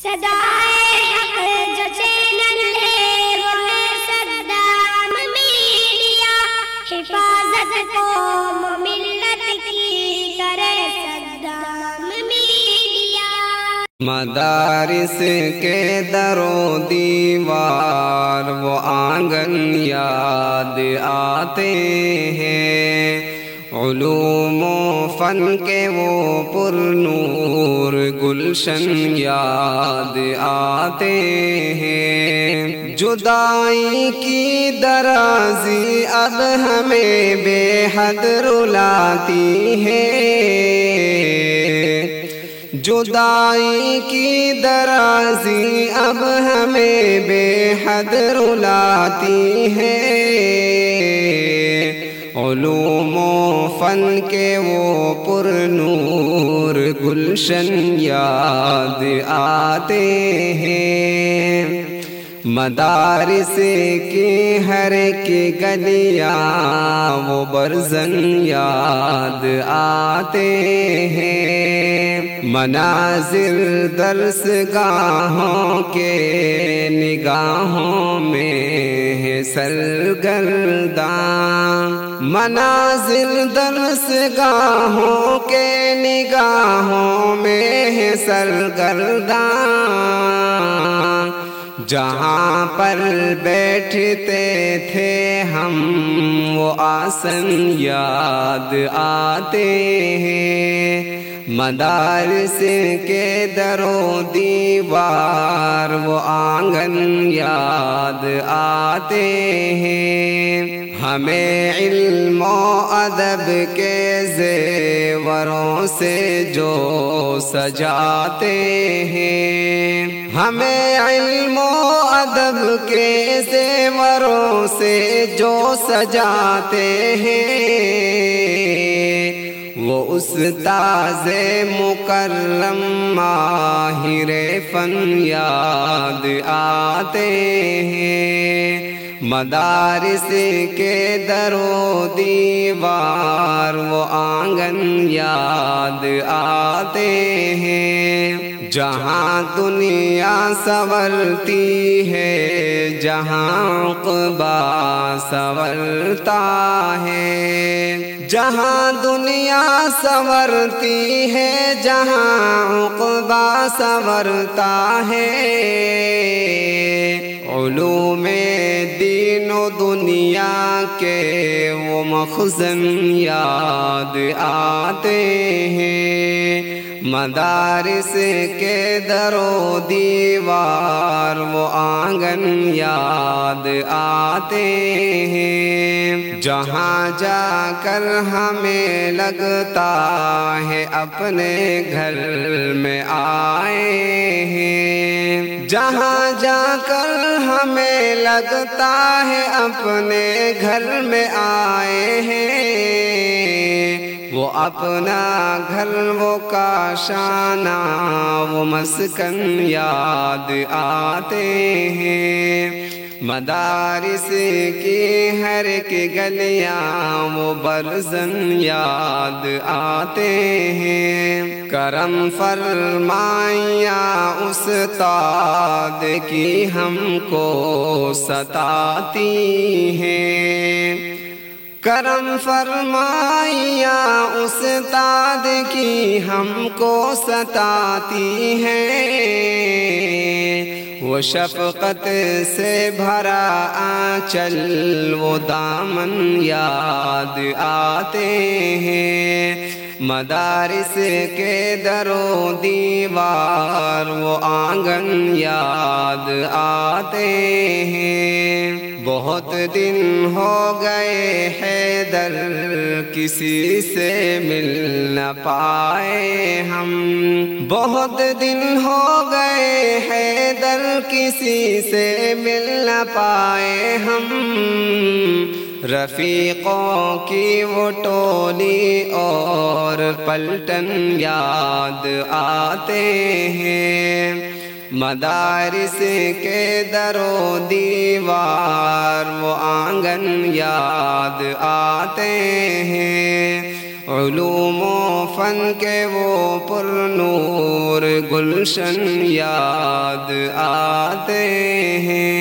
صدائے حق جو چینل ہے وہ ہے صدام میڈیا، حفاظت قوم ملت کی کرے صدام میڈیا۔ مدارس کے در و دیوار وہ آنگن یاد آتے ہیں، علوم و فن کے وہ پر نور گلشن یاد آتے ہیں۔ جدائی کی درازی اب ہمیں بے حد رلاتی ہے، جدائی کی درازی اب ہمیں بے حد رلاتی ہے، علوم و فن کے وہ پر نور گلشن یاد آتے ہیں۔ مدارس کی ہر ایک گلیاں وہ برزن یاد آتے ہیں، مناظر درس گاہوں کے نگاہوں میں ہے سرگرداں، مناظر درس گاہوں کے نگاہوں میں ہے سرگرداں، جہاں پر بیٹھتے تھے ہم وہ آسن یاد آتے ہیں۔ مدارس کے در و دیوار وہ آنگن یاد آتے ہیں، ہمیں علم و ادب کے زیوروں سے جو سجاتے ہیں، ہمیں علم و ادب کے زیوروں سے جو سجاتے ہیں، وہ استاذ مکرم ماہر فن یاد آتے ہیں۔ مدارس کے در و دیوار وہ آنگن یاد آتے ہیں، جہاں دنیا سنورتی ہے جہاں عقبیٰ سنورتا ہے، جہاں دنیا سنورتی ہے جہاں عقبیٰ سنورتا ہے، علوم دین و دنیا کے وہ مخزن یاد آتے ہیں۔ مدارس کے در و دیوار وہ آنگن یاد آتے ہیں، جہاں جا کر ہمیں لگتا ہے اپنے گھر میں آئے ہیں، جہاں جا کر ہمیں لگتا ہے اپنے گھر میں آئے ہیں، وہ اپنا گھر وہ کاشانہ وہ مسکن یاد آتے ہیں۔ مدارس کی ہر ایک گلیاں وہ برزن یاد آتے ہیں، کرم فرمائیاں استاد کی ہم کو ستاتی ہیں، کرم فرمائیاں استاد کی ہم کو ستاتی ہیں، وہ شفقت سے بھرا آنچل وہ دامن یاد آتے ہیں۔ مدارس کے در و دیوار وہ آنگن یاد آتے ہیں، بہت دن ہو گئے حیدر کسی سے مل نہ پائے ہم، بہت دن ہو گئے حیدر کسی سے مل نہ پائے ہم، رفیقوں کی وہ ٹولی اور پلٹن یاد آتے ہیں، مدارس کے در و دیوار وہ آنگن یاد آتے ہیں، علوم و فن کے وہ پر نور گلشن یاد آتے ہیں۔